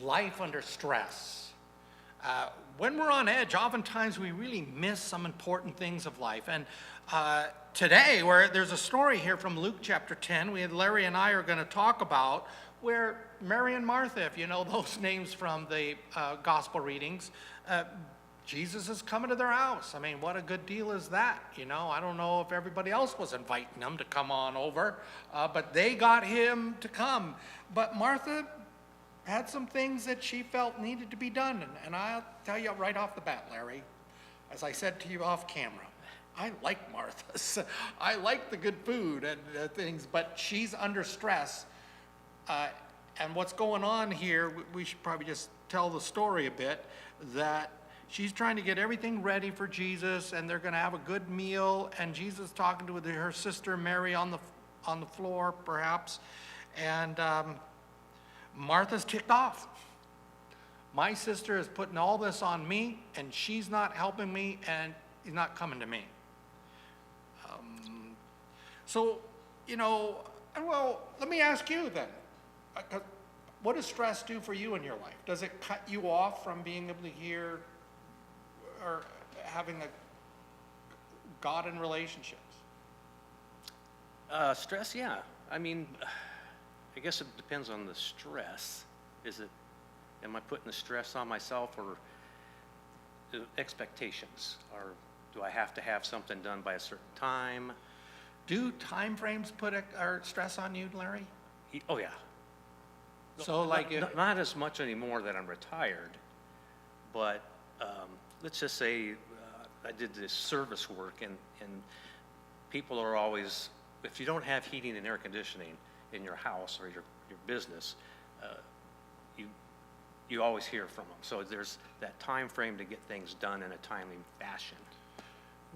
life under stress. When we're on edge, oftentimes we really miss some important things of life. And today, where there's a story here from Luke chapter 10, Larry and I are going to talk about where Mary and Martha, if you know those names from the gospel readings, Jesus is coming to their house. I mean, what a good deal is that? I don't know if everybody else was inviting them to come on over, but they got him to come. But Martha had some things that she felt needed to be done. And I'll tell you right off the bat, Larry, as I said to you off camera, I like Martha's. I like the good food and things, but she's under stress. And what's going on here, we should probably just tell the story a bit, that she's trying to get everything ready for Jesus, and they're going to have a good meal, and Jesus talking to her sister Mary on the floor, perhaps, and Martha's ticked off. My sister is putting all this on me, and she's not helping me, and he's not coming to me. Well, let me ask you then. What does stress do for you in your life? Does it cut you off from being able to hear or having a God in relationships? Stress, yeah. I mean, I guess it depends on the stress. Am I putting the stress on myself, or the expectations? Or do I have to have something done by a certain time? Do time frames put stress on you, Larry? Oh, yeah. So not as much anymore that I'm retired, but let's just say I did this service work, and people are always, if you don't have heating and air conditioning in your house or your business, you always hear from them. So there's that time frame to get things done in a timely fashion.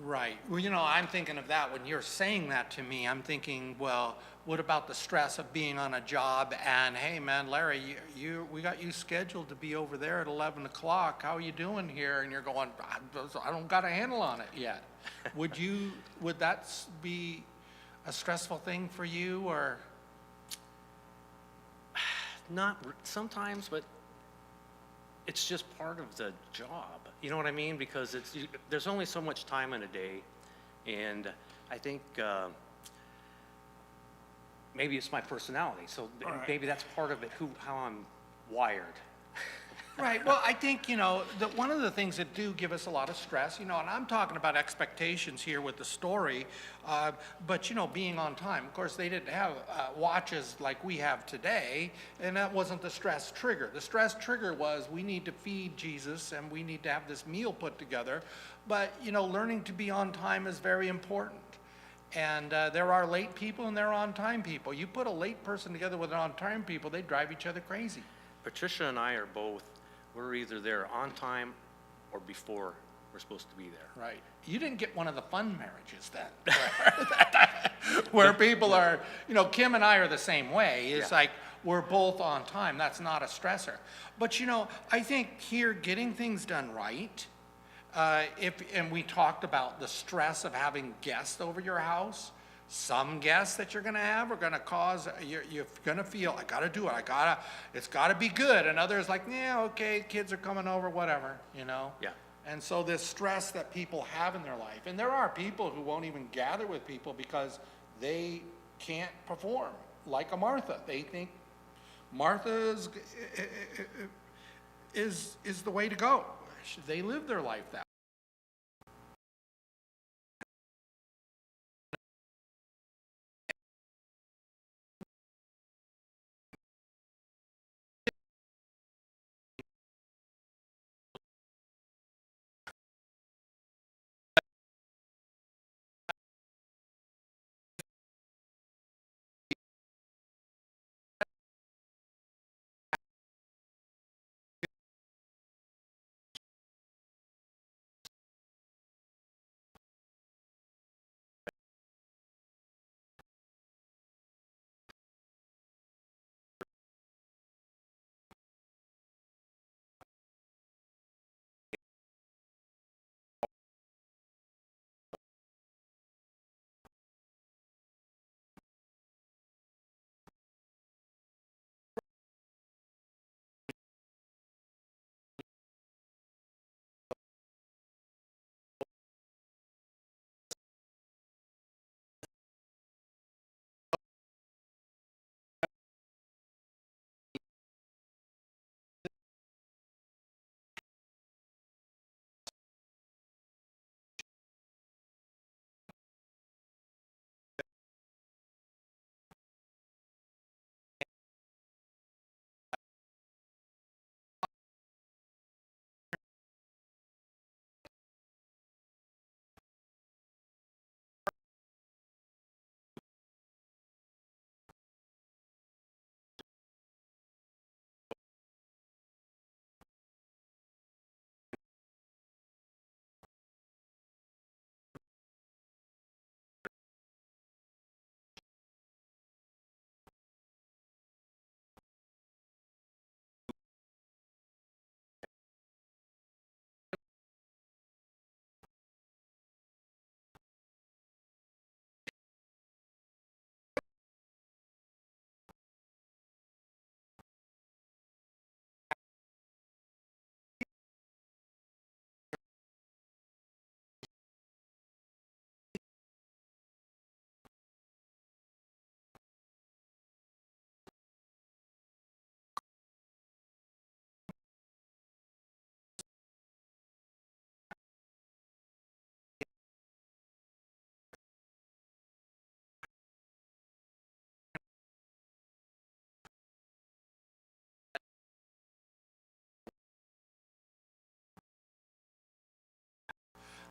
Right. Well, I'm thinking of that. When you're saying that to me, I'm thinking, well, what about the stress of being on a job and, hey, man, Larry, we got you scheduled to be over there at 11 o'clock. How are you doing here? And you're going, I don't got a handle on it yet. Would that be a stressful thing for you, or? Not sometimes, but it's just part of the job. You know what I mean? Because there's only so much time in a day, and I think maybe it's my personality. So maybe that's part of it, how I'm wired. Right. Well, I think, that one of the things that do give us a lot of stress, and I'm talking about expectations here with the story, but, being on time. Of course, they didn't have watches like we have today, and that wasn't the stress trigger. The stress trigger was, we need to feed Jesus, and we need to have this meal put together. But, learning to be on time is very important. And there are late people and there are on-time people. You put a late person together with an on-time people, they drive each other crazy. Patricia and I are both, we're either there on time or before we're supposed to be there. Right. You didn't get one of the fun marriages then, where people are, Kim and I are the same way. It's like we're both on time. That's not a stressor. But, I think here getting things done right, and we talked about the stress of having guests over your house. Some guests that you're going to have are going to cause, you're going to feel, I got to do it. It's got to be good. And others like, yeah, okay, kids are coming over, whatever, Yeah. And so this stress that people have in their life, and there are people who won't even gather with people because they can't perform, like a Martha. They think Martha is the way to go. They live their life that way.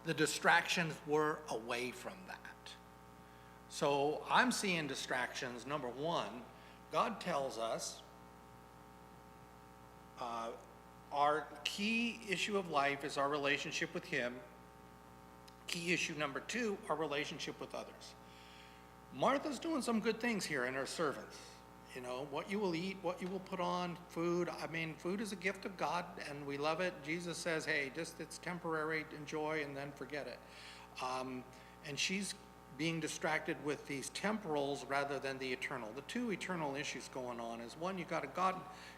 the distractions were away from that. So I'm seeing distractions. Number one, God tells us our key issue of life is our relationship with Him. Key issue number two, our relationship with others. Martha's doing some good things here in her servants. You know, what you will eat, what you will put on, food. I mean, food is a gift of God, and we love it. Jesus says, hey, just it's temporary, enjoy, and then forget it. And she's being distracted with these temporals rather than the eternal. The two eternal issues going on is, one, you got a God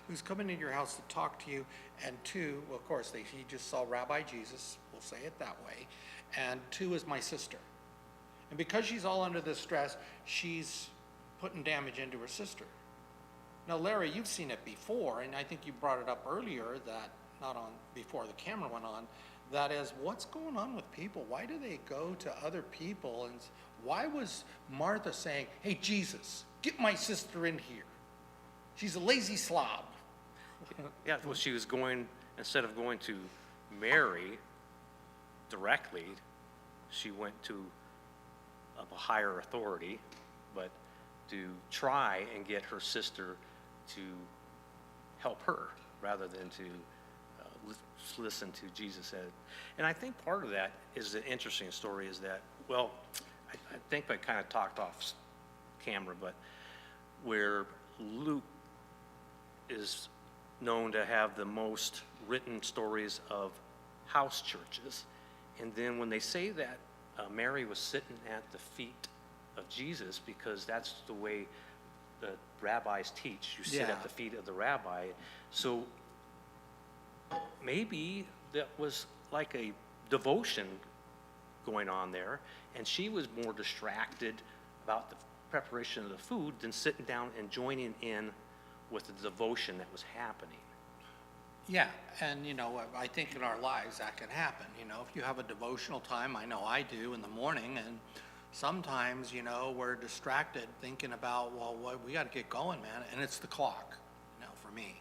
who's coming into your house to talk to you, and two, well, of course, he just saw Rabbi Jesus, we'll say it that way, and two is my sister. And because she's all under this stress, she's putting damage into her sister. Now, Larry, you've seen it before, and I think you brought it up earlier, that not on before the camera went on, that is, what's going on with people? Why do they go to other people? And why was Martha saying, hey, Jesus, get my sister in here? She's a lazy slob. Yeah, well, she was going, instead of going to Mary directly, she went to a higher authority, but to try and get her sister to help her rather than to listen to Jesus said. And I think part of that is the interesting story is that, well, I think I kind of talked off camera, but where Luke is known to have the most written stories of house churches. And then when they say that Mary was sitting at the feet of Jesus, because that's the way the rabbis teach. You sit at the feet of the rabbi. So maybe that was like a devotion going on there, and she was more distracted about the preparation of the food than sitting down and joining in with the devotion that was happening. Yeah, and you know, I think in our lives that can happen. You know, if you have a devotional time, I know I do in the morning, and sometimes, you know, we're distracted thinking about, well, we got to get going, man, and it's the clock, you know, for me.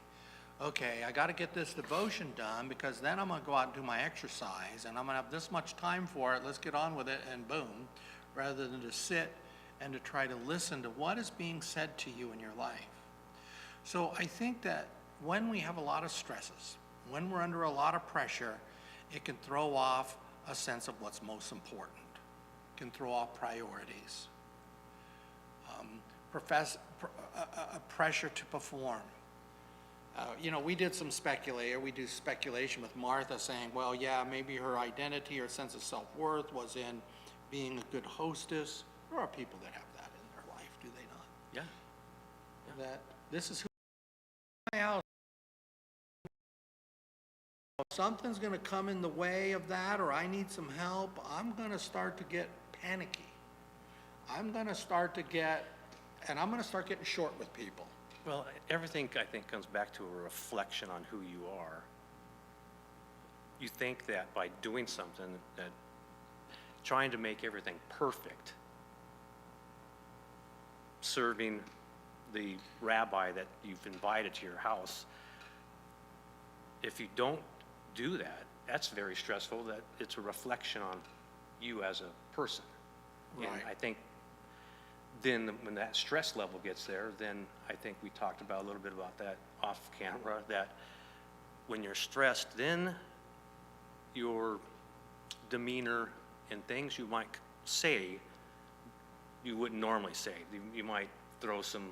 Okay, I got to get this devotion done because then I'm going to go out and do my exercise, and I'm going to have this much time for it. Let's get on with it, and boom, rather than to sit and to try to listen to what is being said to you in your life. So I think that when we have a lot of stresses, when we're under a lot of pressure, it can throw off a sense of what's most important. It can throw off priorities. Pressure to perform. You know, we did some we do speculation with Martha saying, well, yeah, maybe her identity or sense of self-worth was in being a good hostess. There are people that have that in their life, do they not? Yeah. That this is who my house. If something's going to come in the way of that, or I need some help, I'm going to start to get panicky. I'm going to start getting short with people. Well, everything, I think, comes back to a reflection on who you are. You think that by doing something, that trying to make everything perfect, serving the rabbi that you've invited to your house, if you don't do that, that's very stressful. That it's a reflection on you as a person. Right. And I think then when that stress level gets there, then I think we talked about a little bit about that off camera, that when you're stressed, then your demeanor and things you might say you wouldn't normally say. You might throw some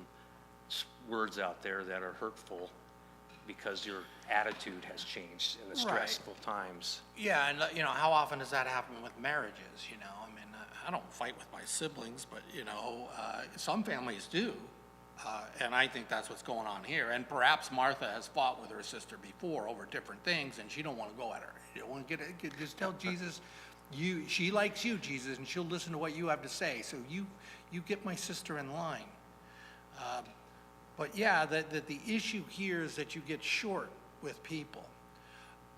words out there that are hurtful because your attitude has changed in the stressful times. Yeah, and you know, how often does that happen with marriages? You know, I mean, I don't fight with my siblings, but you know, some families do, and I think that's what's going on here. And perhaps Martha has fought with her sister before over different things, and she don't want to go at her. You don't want to just tell Jesus, she likes you, Jesus, and she'll listen to what you have to say. So you get my sister in line. But yeah, that the issue here is that you get short with people.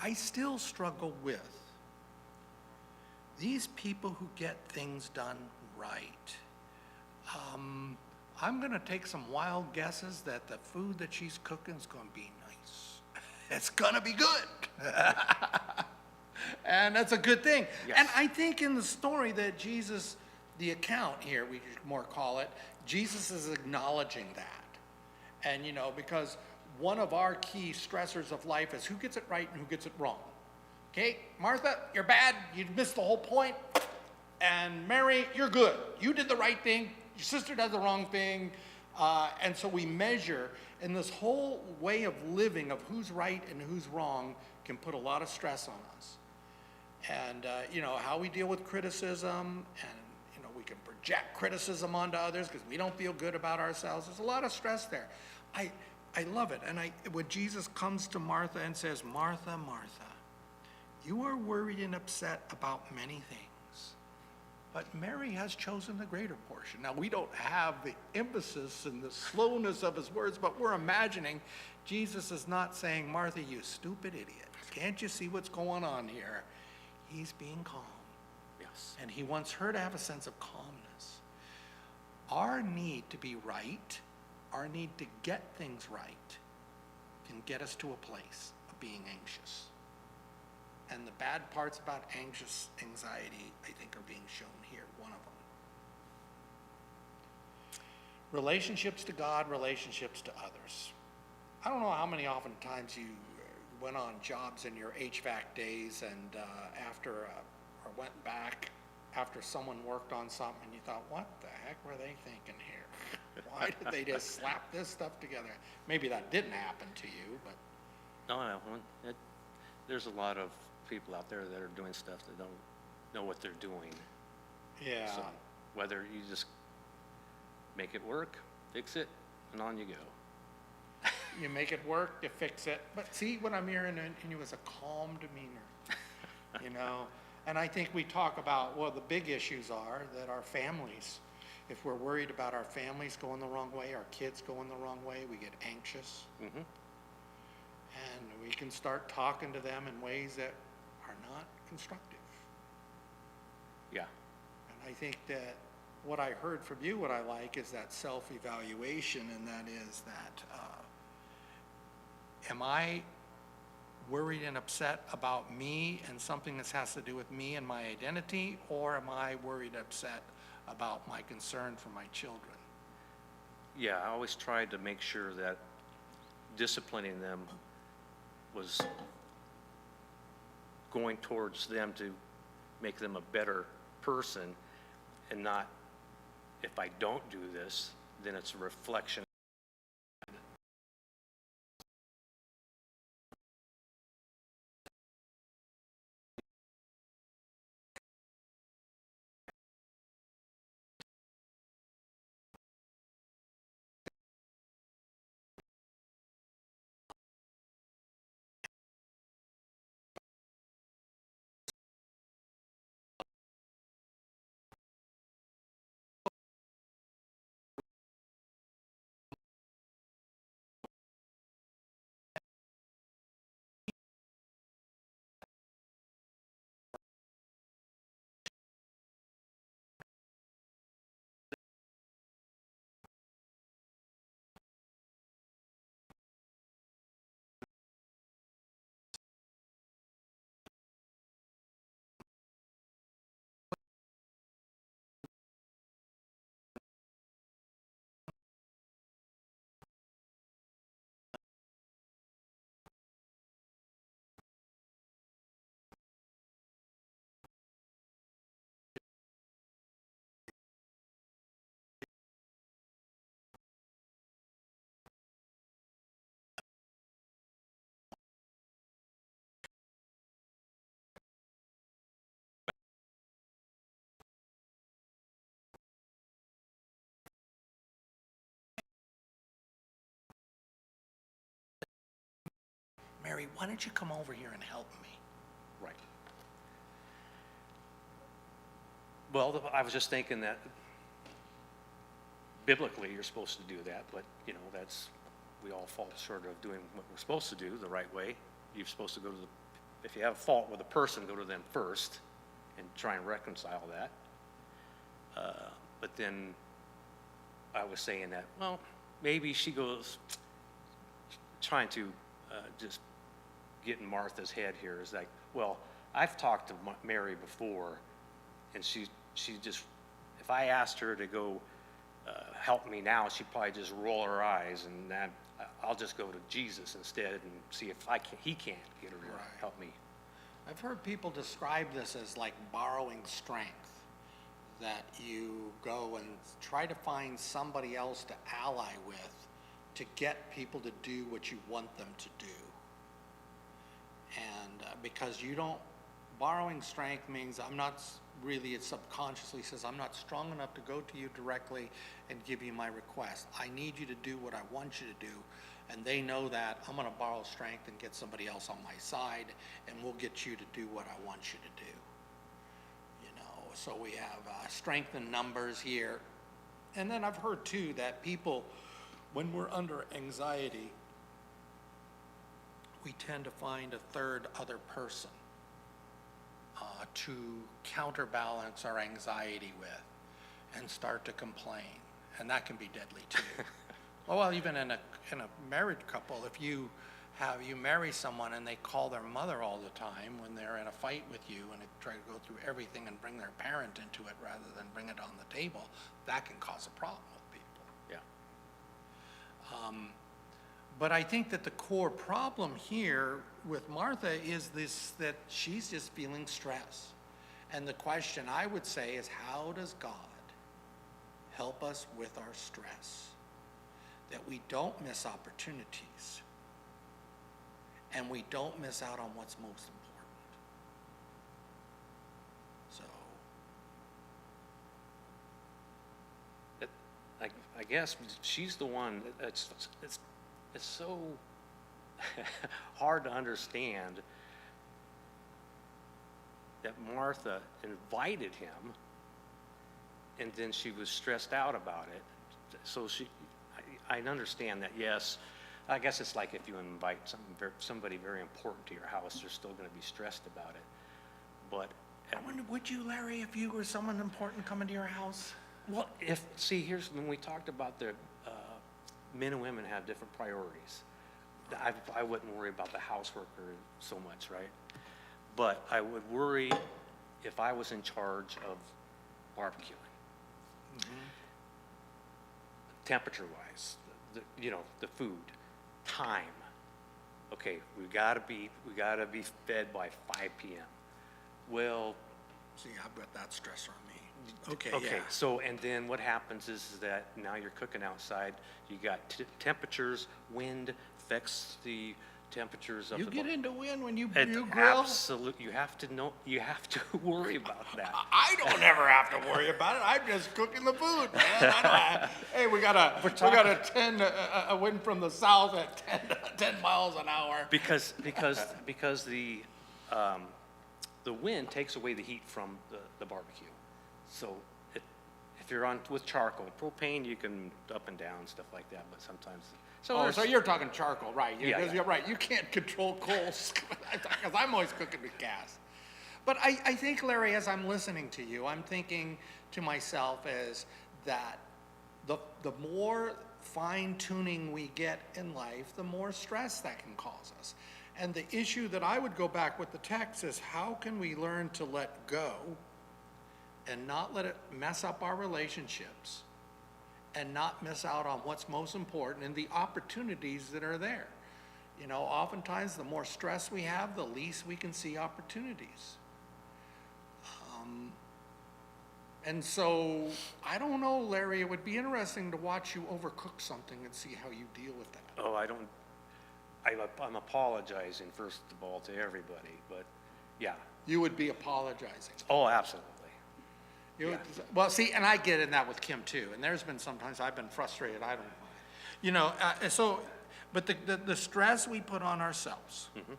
I still struggle with these people who get things done right. I'm going to take some wild guesses that the food that she's cooking is going to be nice. It's going to be good. And that's a good thing. Yes. And I think in the story that Jesus, the account here, we could more call it, Jesus is acknowledging that. And, because one of our key stressors of life is who gets it right and who gets it wrong. Okay, Martha, you're bad. You missed the whole point. And Mary, you're good. You did the right thing. Your sister does the wrong thing. And so we measure, and this whole way of living of who's right and who's wrong can put a lot of stress on us. And, how we deal with criticism, and, we can project criticism onto others because we don't feel good about ourselves. There's a lot of stress there. I love it. And when Jesus comes to Martha and says, Martha, Martha, you are worried and upset about many things, but Mary has chosen the greater portion. Now, we don't have the emphasis and the slowness of his words, but we're imagining Jesus is not saying, Martha, you stupid idiot. Can't you see what's going on here? He's being calm. Yes. And he wants her to have a sense of calmness. Our need to be right, our need to get things right, can get us to a place of being anxious. And the bad parts about anxiety, I think, are being shown here, one of them. Relationships to God, relationships to others. I don't know how many oftentimes you went on jobs in your HVAC days and or went back after someone worked on something and you thought, what the heck were they thinking here? Why did they just slap this stuff together? Maybe that didn't happen to you, but... No, there's a lot of people out there that are doing stuff that don't know what they're doing. Yeah. So whether you just make it work, fix it, and on you go. You make it work, you fix it. But see, what I'm hearing in you is a calm demeanor, And I think we talk about, the big issues are that our families, if we're worried about our families going the wrong way, our kids going the wrong way, we get anxious. Mm-hmm. And we can start talking to them in ways that are not constructive. Yeah. And I think that what I heard from you, what I like, is that self-evaluation, and that is that, am I worried and upset about me and something that has to do with me and my identity, or am I worried and upset about my concern for my children? Yeah, I always tried to make sure that disciplining them was going towards them to make them a better person, and not, if I don't do this, then it's a reflection. Mary, why don't you come over here and help me? Right. Well, I was just thinking that biblically you're supposed to do that, but we all fall short of doing what we're supposed to do the right way. You're supposed to go to if you have a fault with a person, go to them first and try and reconcile that. But then I was saying that, well, maybe she goes trying to just get in Martha's head here is like, well, I've talked to Mary before, and she just, if I asked her to go help me now, she'd probably just roll her eyes, and then I'll just go to Jesus instead and see if he can't get her to Right. help me. I've heard people describe this as like borrowing strength, that you go and try to find somebody else to ally with to get people to do what you want them to do. And because you don't, borrowing strength means I'm not really, it subconsciously says, I'm not strong enough to go to you directly and give you my request. I need you to do what I want you to do. And they know that I'm going to borrow strength and get somebody else on my side, and we'll get you to do what I want you to do. So we have strength in numbers here. And then I've heard too that people, when we're under anxiety, we tend to find a third other person to counterbalance our anxiety with and start to complain. And that can be deadly too. Well, even in a married couple, if you marry someone and they call their mother all the time when they're in a fight with you and they try to go through everything and bring their parent into it rather than bring it on the table, that can cause a problem with people. Yeah. But I think that the core problem here with Martha is this, that she's just feeling stress. And the question I would say is, how does God help us with our stress? That we don't miss opportunities and we don't miss out on what's most important. So, I guess she's the one. It's so hard to understand that Martha invited him, and then she was stressed out about it. So I understand that. Yes, I guess it's like if you invite somebody very important to your house, they're still going to be stressed about it. But I wonder, would you, Larry, if you were someone important coming to your house? well, here's when we talked about the men and women have different priorities. I wouldn't worry about the houseworker so much, right? But I would worry if I was in charge of barbecuing. Mm-hmm. Temperature-wise, the food, time. Okay, we gotta be fed by 5 p.m. Well, See, I've got that stress on me. Okay, okay, yeah. so, and then what happens is that now you're cooking outside, you got temperatures, wind affects the temperatures of You the get into wind when you grill? Absolutely, you have to worry about that. I don't ever have to worry about it. I'm just cooking the food, man. Hey, we got a wind from the south at 10 miles an hour. Because the wind takes away the heat from the barbecue. So if you're on with charcoal, propane, you can up and down, stuff like that, but sometimes. So you're talking charcoal, right? Yeah. You're right. You can't control coals because I'm always cooking with gas. But I think, Larry, as I'm listening to you, I'm thinking to myself is that the more fine-tuning we get in life, the more stress that can cause us. And the issue that I would go back with the text is, how can we learn to let go and not let it mess up our relationships and not miss out on what's most important and the opportunities that are there? Oftentimes the more stress we have, the least we can see opportunities. And so, I don't know, Larry, it would be interesting to watch you overcook something and see how you deal with that. Oh, I'm apologizing first of all to everybody, but yeah. You would be apologizing. Oh, absolutely. Yeah. Well, see, and I get in that with Kim too. And there's been sometimes I've been frustrated. I don't, but the stress we put on ourselves, mm-hmm.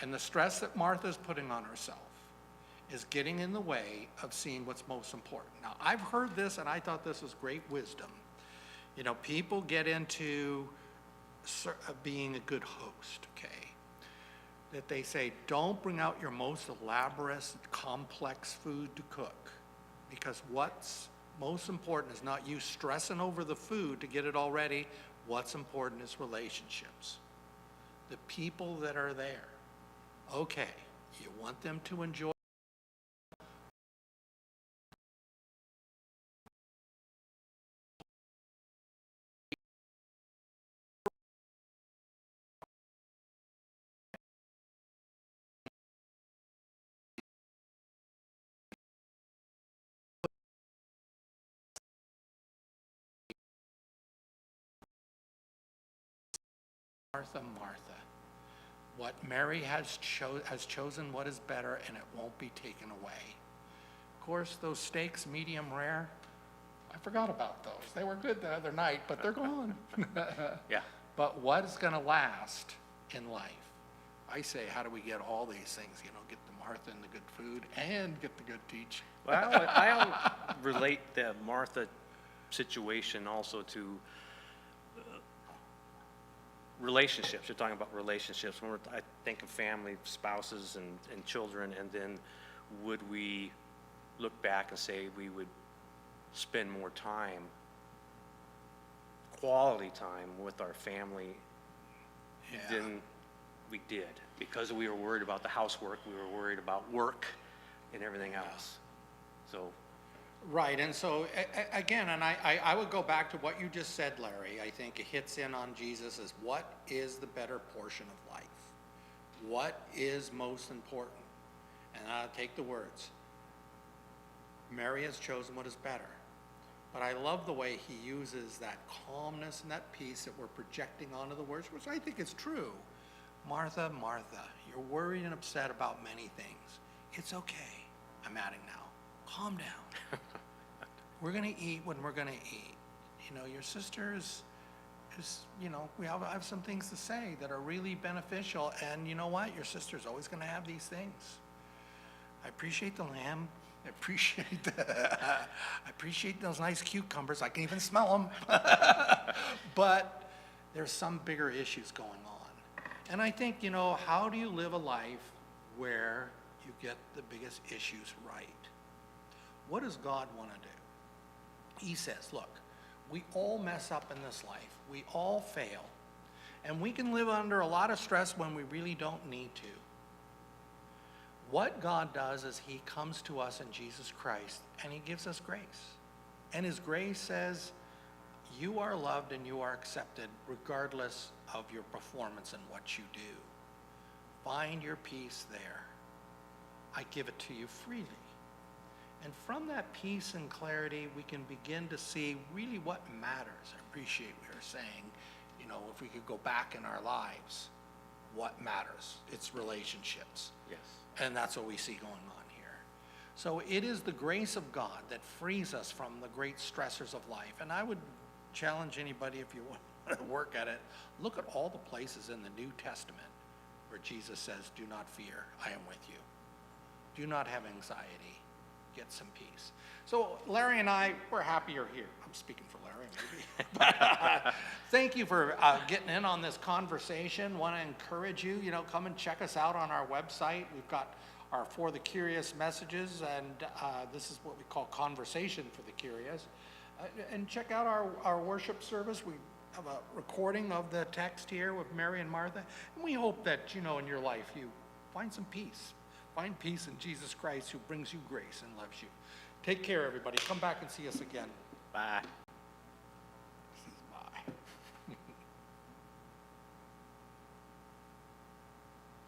and the stress that Martha's putting on herself is getting in the way of seeing what's most important. Now, I've heard this, and I thought this was great wisdom. People get into being a good host, okay? That they say, don't bring out your most elaborate, complex food to cook, because what's most important is not you stressing over the food to get it all ready. What's important is relationships. The people that are there. Okay, You want them to enjoy Martha, Martha. What Mary has chosen what is better, and it won't be taken away. Of course, those steaks, medium rare, I forgot about those. They were good the other night, but they're gone. Yeah. But what is going to last in life? I say, how do we get all these things? You know, get the Martha and the good food and get the good teaching. Well, I'll relate the Martha situation also to relationships. You're talking about relationships. I think of family, spouses, and children, and then would we look back and say we would spend more time, quality time with our family than we did, because we were worried about the housework, we were worried about work and everything else. So Right, and so again, and I would go back to what you just said, Larry. I think it hits in on Jesus as what is the better portion of life? What is most important? And I'll take the words. Mary has chosen what is better. But I love the way he uses that calmness and that peace that we're projecting onto the words, which I think is true. Martha, Martha, you're worried and upset about many things. It's okay. I'm adding now. Calm down. We're going to eat when we're going to eat. You know, your sister is you know, I have some things to say that are really beneficial. And you know what? Your sister's always going to have these things. I appreciate the lamb. I appreciate those nice cucumbers. I can even smell them. But there's some bigger issues going on. And I think, you know, how do you live a life where you get the biggest issues right? What does God want to do? He says, look, we all mess up in this life. We all fail. And we can live under a lot of stress when we really don't need to. What God does is he comes to us in Jesus Christ and he gives us grace. And his grace says, you are loved and you are accepted regardless of your performance and what you do. Find your peace there. I give it to you freely. And from that peace and clarity, we can begin to see really what matters. I appreciate what you're saying. You know, if we could go back in our lives, what matters? It's relationships. yes. And that's what we see going on here. So it is the grace of God that frees us from the great stressors of life. And I would challenge anybody, if you want to work at it, look at all the places in the New Testament where Jesus says, do not fear, I am with you. Do not have anxiety, get some peace. So Larry and I, we're happy you're here. I'm speaking for Larry, maybe. But, thank you for getting in on this conversation. Want to encourage you, you know, come and check us out on our website. We've got our For the Curious messages, and this is what we call Conversation for the Curious. And check out our worship service. We have a recording of the text here with Mary and Martha. And we hope that, you know, in your life you find some peace. Find peace in Jesus Christ, who brings you grace and loves you. Take care, everybody. Come back and see us again. Bye.